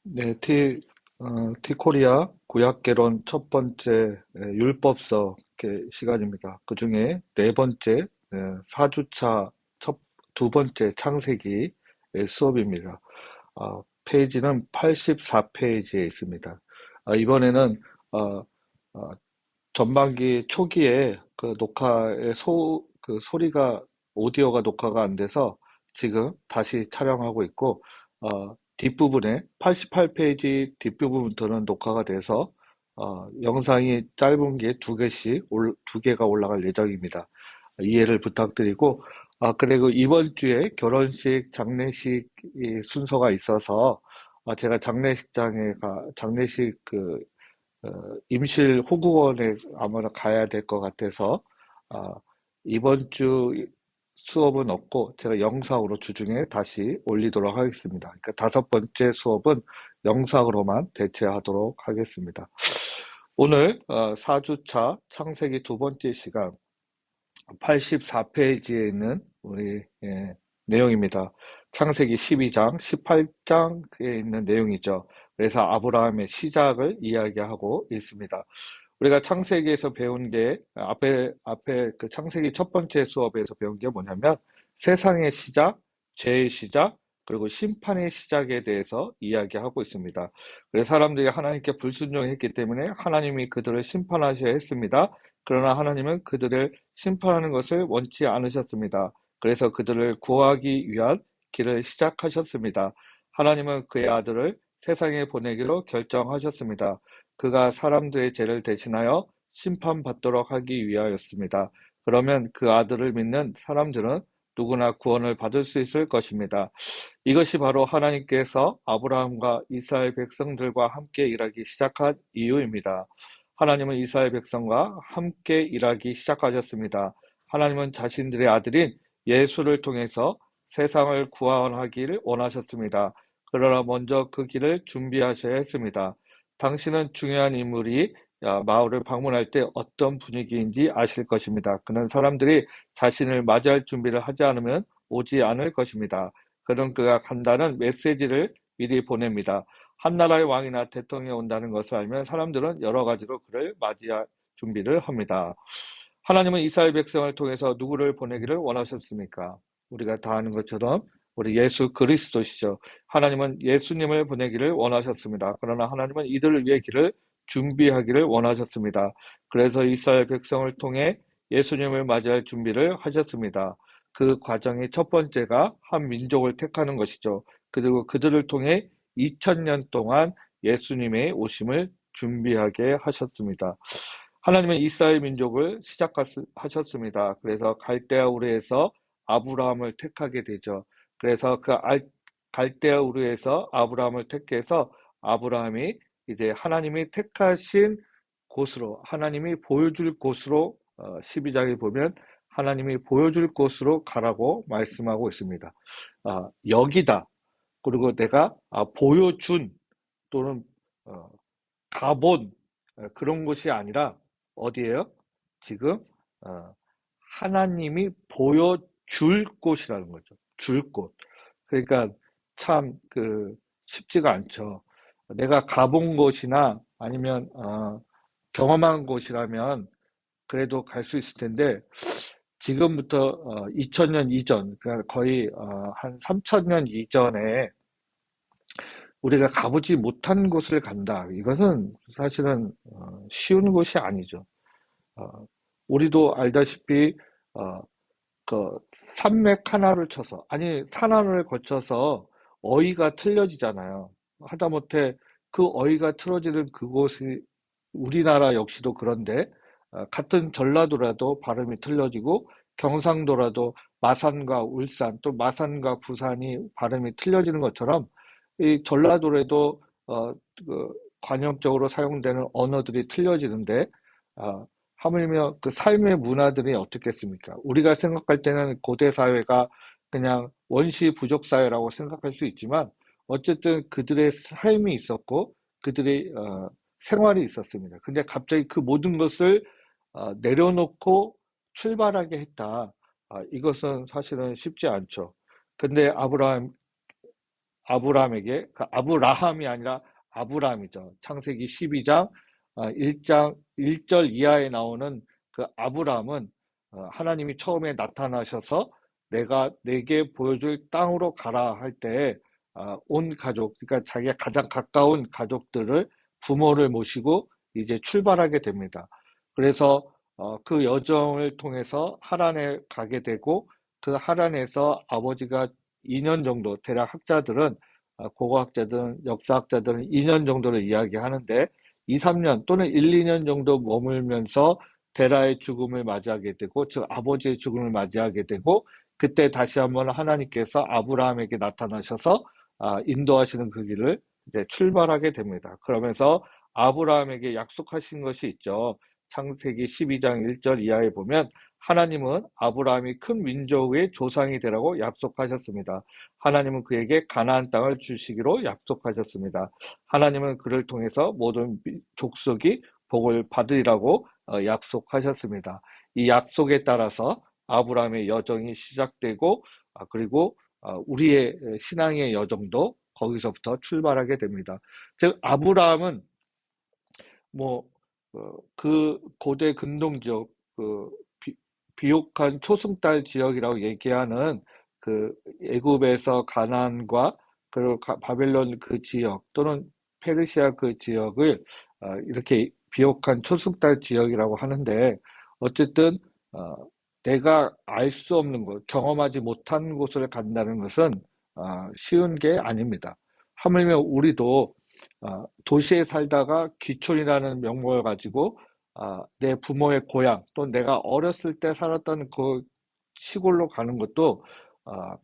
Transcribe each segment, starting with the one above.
네, 티코리아 구약개론 첫 번째 율법서 시간입니다. 그 중에 네 번째 4주차 두 번째 창세기 수업입니다. 페이지는 84페이지에 있습니다. 이번에는 어, 어, 전반기 초기에 그 녹화의 그 소리가 오디오가 녹화가 안 돼서 지금 다시 촬영하고 있고 뒷부분에 88페이지 뒷부분부터는 녹화가 돼서 영상이 짧은 게 두 개가 올라갈 예정입니다. 이해를 부탁드리고 그리고 이번 주에 결혼식, 장례식 이 순서가 있어서 제가 장례식 어, 임실 호구원에 아무나 가야 될 것 같아서 아, 이번 주 수업은 없고 제가 영상으로 주중에 다시 올리도록 하겠습니다. 그러니까 다섯 번째 수업은 영상으로만 대체하도록 하겠습니다. 오늘 4주차 창세기 두 번째 시간 84페이지에 있는 우리 내용입니다. 창세기 12장, 18장에 있는 내용이죠. 그래서 아브라함의 시작을 이야기하고 있습니다. 우리가 창세기에서 배운 게 앞에 그 창세기 첫 번째 수업에서 배운 게 뭐냐면 세상의 시작, 죄의 시작, 그리고 심판의 시작에 대해서 이야기하고 있습니다. 그래서 사람들이 하나님께 불순종했기 때문에 하나님이 그들을 심판하셔야 했습니다. 그러나 하나님은 그들을 심판하는 것을 원치 않으셨습니다. 그래서 그들을 구하기 위한 길을 시작하셨습니다. 하나님은 그의 아들을 세상에 보내기로 결정하셨습니다. 그가 사람들의 죄를 대신하여 심판받도록 하기 위하였습니다. 그러면 그 아들을 믿는 사람들은 누구나 구원을 받을 수 있을 것입니다. 이것이 바로 하나님께서 아브라함과 이스라엘 백성들과 함께 일하기 시작한 이유입니다. 하나님은 이스라엘 백성과 함께 일하기 시작하셨습니다. 하나님은 자신들의 아들인 예수를 통해서 세상을 구원하기를 원하셨습니다. 그러나 먼저 그 길을 준비하셔야 했습니다. 당신은 중요한 인물이 마을을 방문할 때 어떤 분위기인지 아실 것입니다. 그는 사람들이 자신을 맞이할 준비를 하지 않으면 오지 않을 것입니다. 그는 그가 간다는 메시지를 미리 보냅니다. 한 나라의 왕이나 대통령이 온다는 것을 알면 사람들은 여러 가지로 그를 맞이할 준비를 합니다. 하나님은 이스라엘 백성을 통해서 누구를 보내기를 원하셨습니까? 우리가 다 아는 것처럼 우리 예수 그리스도시죠. 하나님은 예수님을 보내기를 원하셨습니다. 그러나 하나님은 이들을 위해 길을 준비하기를 원하셨습니다. 그래서 이스라엘 백성을 통해 예수님을 맞이할 준비를 하셨습니다. 그 과정의 첫 번째가 한 민족을 택하는 것이죠. 그리고 그들을 통해 2000년 동안 예수님의 오심을 준비하게 하셨습니다. 하나님은 이스라엘 민족을 시작하셨습니다. 그래서 갈대아 우르에서 아브라함을 택하게 되죠. 그래서 갈대아 우르에서 아브라함을 택해서 아브라함이 이제 하나님이 택하신 곳으로, 하나님이 보여줄 곳으로 12장에 보면 하나님이 보여줄 곳으로 가라고 말씀하고 있습니다. 여기다. 그리고 내가 보여준 또는 어, 가본 그런 곳이 아니라 어디예요? 지금 어, 하나님이 보여줄 곳이라는 거죠. 줄 곳. 그러니까 참 쉽지가 않죠. 내가 가본 곳이나 아니면 경험한 곳이라면 그래도 갈 수 있을 텐데 지금부터 2000년 이전, 그러니까 거의 한 3000년 이전에 우리가 가보지 못한 곳을 간다. 이것은 사실은 쉬운 곳이 아니죠. 어, 우리도 알다시피 어, 그 산맥 하나를 쳐서 아니 산 하나를 거쳐서 어휘가 틀려지잖아요. 하다못해 그 어휘가 틀어지는 그곳이 우리나라 역시도 그런데 같은 전라도라도 발음이 틀려지고 경상도라도 마산과 울산 또 마산과 부산이 발음이 틀려지는 것처럼 이 전라도에도 그 관용적으로 사용되는 언어들이 틀려지는데 하물며 그 삶의 문화들이 어떻겠습니까? 우리가 생각할 때는 고대 사회가 그냥 원시 부족 사회라고 생각할 수 있지만 어쨌든 그들의 삶이 있었고 그들의 생활이 있었습니다. 근데 갑자기 그 모든 것을 내려놓고 출발하게 했다. 이것은 사실은 쉽지 않죠. 근데 아브라함에게, 그 아브라함이 아니라 아브라함이죠. 창세기 12장 1장 1절 이하에 나오는 그 아브라함은 하나님이 처음에 나타나셔서 내가 내게 보여줄 땅으로 가라 할 때 온 가족, 그러니까 자기가 가장 가까운 가족들을 부모를 모시고 이제 출발하게 됩니다. 그래서 그 여정을 통해서 하란에 가게 되고 그 하란에서 아버지가 2년 정도, 대략 학자들은 고고학자들은 역사학자들은 2년 정도를 이야기하는데 2, 3년 또는 1, 2년 정도 머물면서 데라의 죽음을 맞이하게 되고 즉 아버지의 죽음을 맞이하게 되고 그때 다시 한번 하나님께서 아브라함에게 나타나셔서 인도하시는 그 길을 이제 출발하게 됩니다. 그러면서 아브라함에게 약속하신 것이 있죠. 창세기 12장 1절 이하에 보면 하나님은 아브라함이 큰 민족의 조상이 되라고 약속하셨습니다. 하나님은 그에게 가나안 땅을 주시기로 약속하셨습니다. 하나님은 그를 통해서 모든 족속이 복을 받으리라고 약속하셨습니다. 이 약속에 따라서 아브라함의 여정이 시작되고 그리고 우리의 신앙의 여정도 거기서부터 출발하게 됩니다. 즉 아브라함은 뭐 그 고대 근동 지역 그 비옥한 초승달 지역이라고 얘기하는 그 애굽에서 가나안과 그리고 바벨론 그 지역 또는 페르시아 그 지역을 이렇게 비옥한 초승달 지역이라고 하는데 어쨌든 어, 내가 알 수 없는 곳, 경험하지 못한 곳을 간다는 것은 쉬운 게 아닙니다. 하물며 우리도 도시에 살다가 귀촌이라는 명목을 가지고 내 부모의 고향 또 내가 어렸을 때 살았던 그 시골로 가는 것도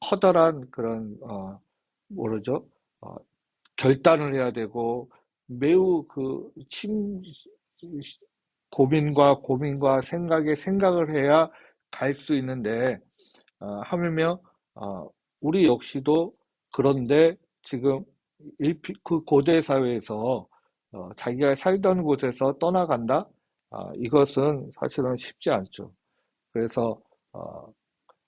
커다란 그런 뭐라죠? 어, 결단을 해야 되고 매우 고민과 생각을 해야 갈 수 있는데 하물며 우리 역시도 그런데 지금 그 고대 사회에서 자기가 살던 곳에서 떠나간다? 이것은 사실은 쉽지 않죠. 그래서 어,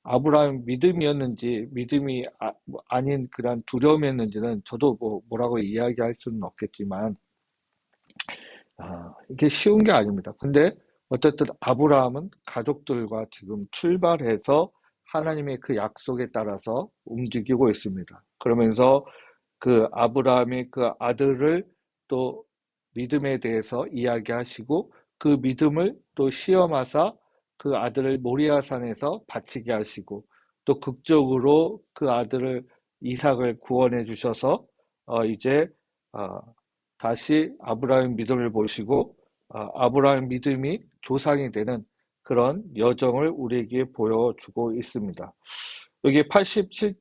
아브라함 믿음이었는지 믿음이 뭐 아닌 그런 두려움이었는지는 저도 뭐라고 이야기할 수는 없겠지만 이게 쉬운 게 아닙니다. 근데 어쨌든 아브라함은 가족들과 지금 출발해서 하나님의 그 약속에 따라서 움직이고 있습니다. 그러면서 그 아브라함이 그 아들을 또 믿음에 대해서 이야기하시고 그 믿음을 또 시험하사 그 아들을 모리아산에서 바치게 하시고 또 극적으로 그 아들을 이삭을 구원해 주셔서 이제 어, 다시 아브라함 믿음을 보시고 아브라함 믿음이 조상이 되는 그런 여정을 우리에게 보여주고 있습니다. 여기 87페이지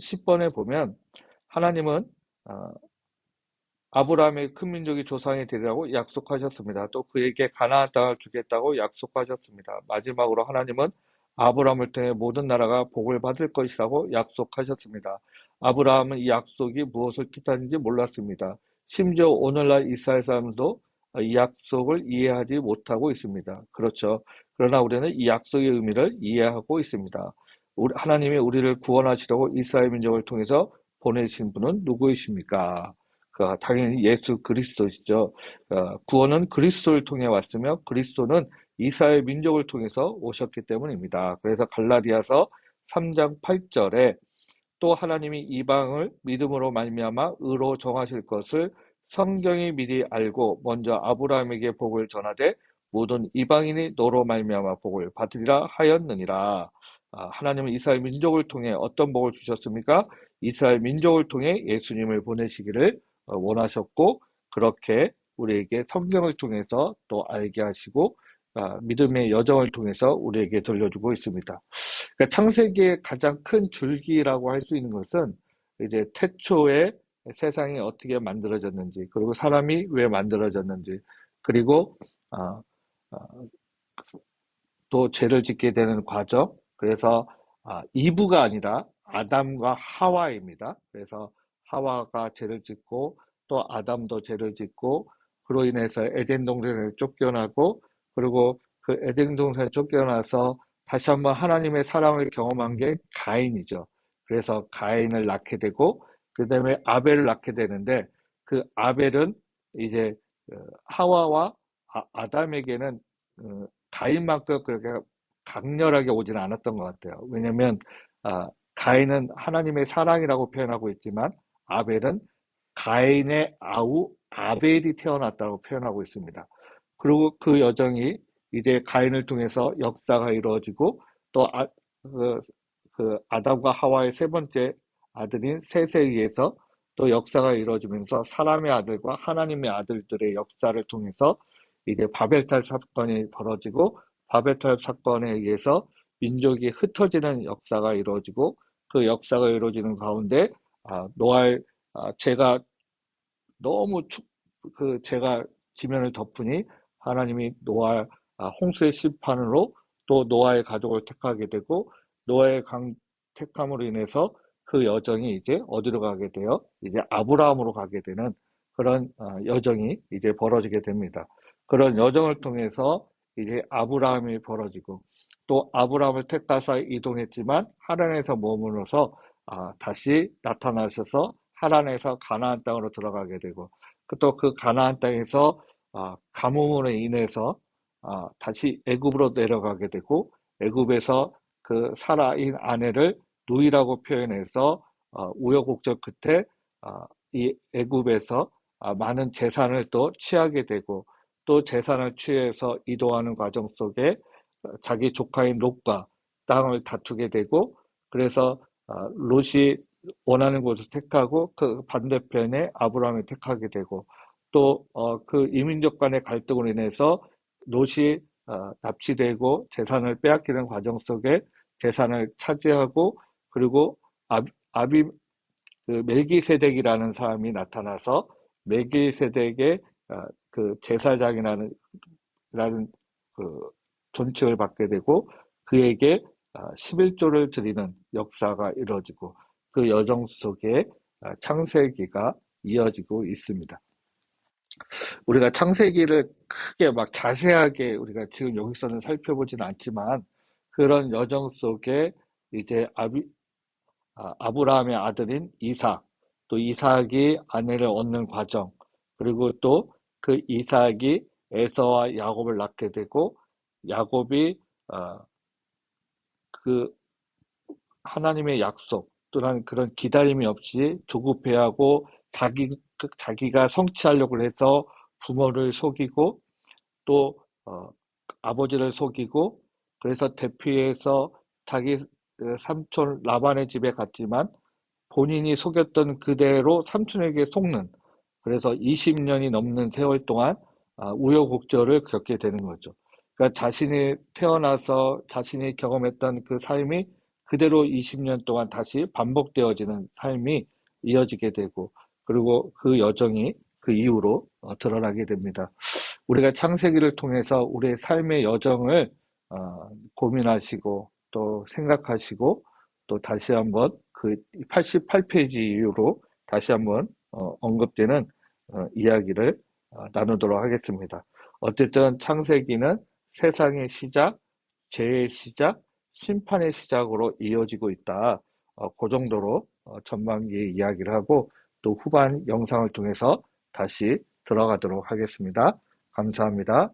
10번에 보면 하나님은 어, 아브라함의 큰 민족이 조상이 되리라고 약속하셨습니다. 또 그에게 가나안 땅을 주겠다고 약속하셨습니다. 마지막으로 하나님은 아브라함을 통해 모든 나라가 복을 받을 것이라고 약속하셨습니다. 아브라함은 이 약속이 무엇을 뜻하는지 몰랐습니다. 심지어 오늘날 이스라엘 사람도 이 약속을 이해하지 못하고 있습니다. 그렇죠. 그러나 우리는 이 약속의 의미를 이해하고 있습니다. 하나님이 우리를 구원하시려고 이스라엘 민족을 통해서 보내신 분은 누구이십니까? 당연히 예수 그리스도시죠. 구원은 그리스도를 통해 왔으며 그리스도는 이스라엘 민족을 통해서 오셨기 때문입니다. 그래서 갈라디아서 3장 8절에 또 하나님이 이방을 믿음으로 말미암아 의로 정하실 것을 성경이 미리 알고 먼저 아브라함에게 복을 전하되 모든 이방인이 너로 말미암아 복을 받으리라 하였느니라. 하나님은 이스라엘 민족을 통해 어떤 복을 주셨습니까? 이스라엘 민족을 통해 예수님을 보내시기를 원하셨고 그렇게 우리에게 성경을 통해서 또 알게 하시고 믿음의 여정을 통해서 우리에게 들려주고 있습니다. 그러니까 창세기의 가장 큰 줄기라고 할 수 있는 것은 이제 태초에 세상이 어떻게 만들어졌는지, 그리고 사람이 왜 만들어졌는지, 그리고 어, 어, 또 죄를 짓게 되는 과정. 그래서 이브가 아니라 아담과 하와입니다. 그래서 하와가 죄를 짓고 또 아담도 죄를 짓고 그로 인해서 에덴 동산을 쫓겨나고 그리고 그 에덴 동산을 쫓겨나서 다시 한번 하나님의 사랑을 경험한 게 가인이죠. 그래서 가인을 낳게 되고 그 다음에 아벨을 낳게 되는데 그 아벨은 이제 하와와 아담에게는 가인만큼 그렇게 강렬하게 오지는 않았던 것 같아요. 왜냐하면 가인은 하나님의 사랑이라고 표현하고 있지만 아벨은 가인의 아우 아벨이 태어났다고 표현하고 있습니다. 그리고 그 여정이 이제 가인을 통해서 역사가 이루어지고 또 그 아담과 하와의 세 번째 아들인 셋에 의해서 또 역사가 이루어지면서 사람의 아들과 하나님의 아들들의 역사를 통해서 이제 바벨탑 사건이 벌어지고 바벨탑 사건에 의해서 민족이 흩어지는 역사가 이루어지고 그 역사가 이루어지는 가운데 노아의 죄가 너무 그 죄가 지면을 덮으니 하나님이 노아 홍수의 심판으로 또 노아의 가족을 택하게 되고 노아의 택함으로 인해서 그 여정이 이제 어디로 가게 돼요? 이제 아브라함으로 가게 되는 그런 여정이 이제 벌어지게 됩니다. 그런 여정을 통해서 이제 아브라함이 벌어지고 또 아브라함을 택하사 이동했지만 하란에서 머물러서 다시 나타나셔서 하란에서 가나안 땅으로 들어가게 되고 또 그 가나안 땅에서 가뭄으로 인해서 다시 애굽으로 내려가게 되고 애굽에서 그 사라인 아내를 누이라고 표현해서 우여곡절 끝에 이 애굽에서 많은 재산을 또 취하게 되고 또 재산을 취해서 이동하는 과정 속에 자기 조카인 롯과 땅을 다투게 되고 그래서 롯이 원하는 곳을 택하고 그 반대편에 아브라함을 택하게 되고 또 그 이민족 간의 갈등으로 인해서 롯이 납치되고 재산을 빼앗기는 과정 속에 재산을 차지하고 그리고 아비 그 멜기세덱이라는 사람이 나타나서 멜기세덱의 그 제사장이라는 그 존칭을 받게 되고 그에게 11조를 드리는 역사가 이루어지고 그 여정 속에 창세기가 이어지고 있습니다. 우리가 창세기를 크게 막 자세하게 우리가 지금 여기서는 살펴보진 않지만 그런 여정 속에 이제 아브라함의 아들인 이삭, 또 이삭이 아내를 얻는 과정, 그리고 또 그 이삭이 에서와 야곱을 낳게 되고 야곱이 그 하나님의 약속 또는 그런 기다림이 없이 조급해하고 자기가 성취하려고 해서 부모를 속이고 또 아버지를 속이고 그래서 대피해서 자기 삼촌 라반의 집에 갔지만 본인이 속였던 그대로 삼촌에게 속는 그래서 20년이 넘는 세월 동안 우여곡절을 겪게 되는 거죠. 그러니까 자신이 태어나서 자신이 경험했던 그 삶이 그대로 20년 동안 다시 반복되어지는 삶이 이어지게 되고 그리고 그 여정이 그 이후로 드러나게 됩니다. 우리가 창세기를 통해서 우리의 삶의 여정을 고민하시고 또 생각하시고 또 다시 한번 그 88페이지 이후로 다시 한번 언급되는 이야기를 나누도록 하겠습니다. 어쨌든 창세기는 세상의 시작, 죄의 시작, 심판의 시작으로 이어지고 있다. 그 정도로 전반기의 이야기를 하고 또 후반 영상을 통해서 다시 들어가도록 하겠습니다. 감사합니다.